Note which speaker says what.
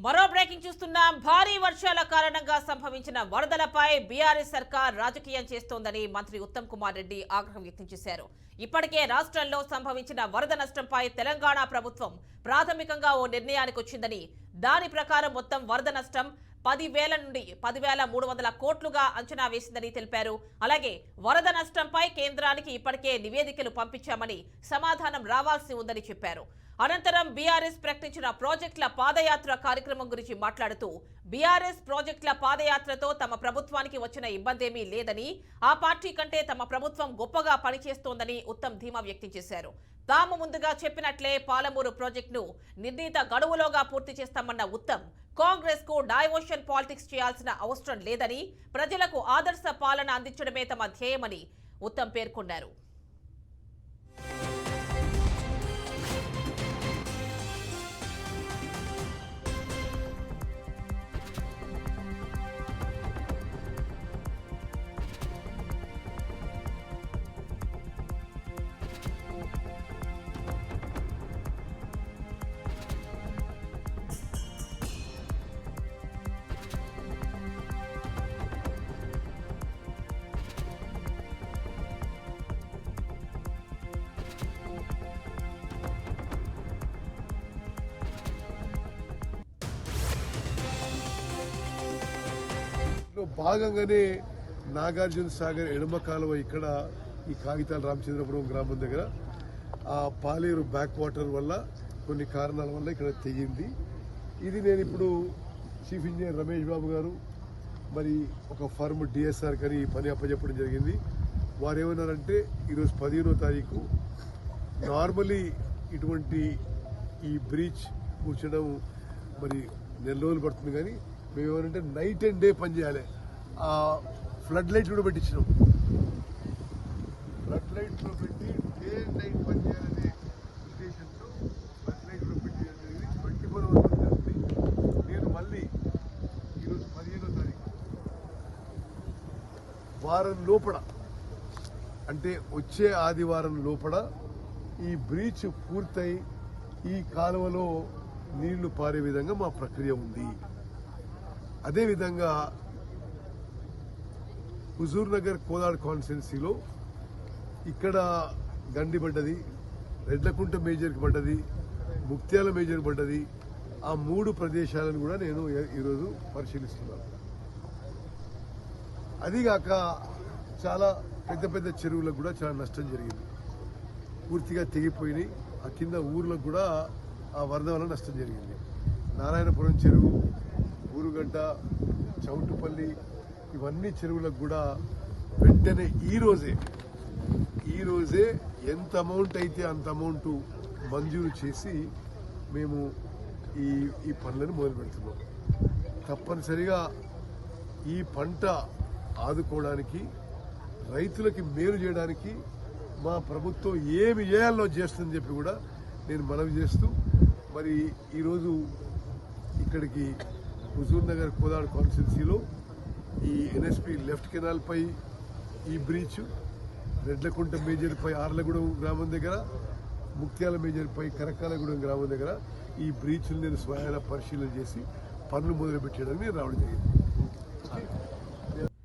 Speaker 1: మరో బ్రేకింగ్ చూస్తున్నాం. భారీ వర్షాల కారణంగా సంభవించిన వరదలపై బీఆర్ఎస్ సర్కార్ రాజకీయం చేస్తోందని మంత్రి ఉత్తమ్ కుమార్ రెడ్డి ఆగ్రహం వ్యక్తం చేశారు. ఇప్పటికే రాష్ట్రంలో సంభవించిన వరద నష్టంపై తెలంగాణ ప్రభుత్వం ప్రాథమికంగా ఓ నిర్ణయానికి వచ్చిందని, దాని ప్రకారం మొత్తం వరద నష్టం 10,000 నుండి 10,300 కోట్లుగా అంచనా వేసిందని తెలిపారు. అలాగే వరద నష్టంపై కేంద్రానికి ఇప్పటికే నివేదికలు పంపించామని, సమాధానం రావాల్సి ఉందని చెప్పారు. అనంతరం బీఆర్ఎస్ ప్రకటించిన ప్రాజెక్టుల పాదయాత్ర కార్యక్రమం గురించి మాట్లాడుతూ, బీఆర్ఎస్ ప్రాజెక్టుల పాదయాత్రతో తమ ప్రభుత్వానికి వచ్చిన ఇబ్బందేమీ లేదని, ఆ పార్టీ కంటే తమ ప్రభుత్వం గొప్పగా పనిచేస్తోందని ఉత్తమ్ ధీమా వ్యక్తం చేశారు. తాము ముందుగా చెప్పినట్లే పాలమూరు ప్రాజెక్టును నిర్ణీత గడువులోగా పూర్తి చేస్తామన్న ఉత్తమ్, కాంగ్రెస్ కు డైవర్షన్ పాలిటిక్స్ చేయాల్సిన అవసరం లేదని, ప్రజలకు ఆదర్శ పాలన అందించడమే తమ ధ్యేయమని ఉత్తమ్ పేర్కొన్నారు.
Speaker 2: భాగంగానే నాగార్జున సాగర్ ఎడమ కాలువ ఇక్కడ ఈ కాగితాల రామచంద్రపురం గ్రామం దగ్గర ఆ పాలేరు బ్యాక్ వాటర్ వల్ల కొన్ని కారణాల వల్ల ఇక్కడ తెగింది. ఇది నేను ఇప్పుడు చీఫ్ ఇంజనీర్ రమేష్ బాబు గారు మరి ఒక ఫర్మ్ డిఎస్ఆర్ కానీ ఈ పని అప్పచెప్పడం జరిగింది. వారు ఏమన్నారంటే ఈరోజు 15వ తారీఖు నార్మలీ ఇటువంటి ఈ బ్రీచ్ కూర్చడం మరి నెల రోజులు పడుతుంది, కానీ మేము ఏమనంటే నైట్ అండ్ డే పని చేయాలి. ఆ ఫ్లడ్ లైట్ కూడా పెట్టించినాం. ఫ్లడ్ లైట్ లో పెట్టి డే అండ్ నైట్ పని చేయాలనే ఉద్దేశంతో ఫ్లడ్ లైట్ లో పెట్టి 24 hours జరుగుతుంది. నేను మళ్ళీ ఈరోజు 15వ తారీఖు వారం లోపల, అంటే వచ్చే ఆదివారం లోపల ఈ బ్రీచ్ పూర్తయి ఈ కాలువలో నీళ్లు పారే విధంగా మా ప్రక్రియ ఉంది. అదేవిధంగా హుజూర్ నగర్ కోదాడ్ కాన్స్టిట్యున్సీలో ఇక్కడ గండి పడ్డది, రెడ్లకుంట మేజర్కి పడ్డది, ముక్త్యాల మేజర్ పడ్డది. ఆ 3 ప్రదేశాలను కూడా నేను ఈరోజు పరిశీలిస్తున్నాను. అదిగాక చాలా పెద్ద పెద్ద చెరువులకు కూడా చాలా నష్టం జరిగింది, పూర్తిగా తెగిపోయినాయి. ఆ కింద ఊర్లకు కూడా ఆ వరద వల్ల నష్టం జరిగింది. నారాయణపురం చెరువు, ఊరుగడ్డ, చౌటుపల్లి, ఇవన్నీ చెరువులకు కూడా వెంటనే ఈ రోజే ఎంత అమౌంట్ అయితే అంత అమౌంట్ మంజూరు చేసి మేము ఈ పనులను మొదలు పెడుతున్నాం. తప్పనిసరిగా ఈ పంట ఆదుకోవడానికి, రైతులకి మేలు చేయడానికి మా ప్రభుత్వం ఏమి చేయాలో చేస్తుందని చెప్పి కూడా నేను మనవి చేస్తూ, మరి ఈరోజు ఇక్కడికి హుజూర్ నగర్ కోదాడ్ కాన్స్టిట్యున్సీలో ఈ ఎన్ఎస్పి లెఫ్ట్ కెనాల్ పై ఈ బ్రీచ్, రెడ్లకుంట మేజర్ పై ఆర్లగూడెం గ్రామం దగ్గర, ముక్త్యాల మేజర్ పై కరకాలగూడెం గ్రామం దగ్గర ఈ బ్రీచ్లు నేను స్వయాన పరిశీలన చేసి పనులు మొదలు పెట్టడానికి నేను రావడం జరిగింది.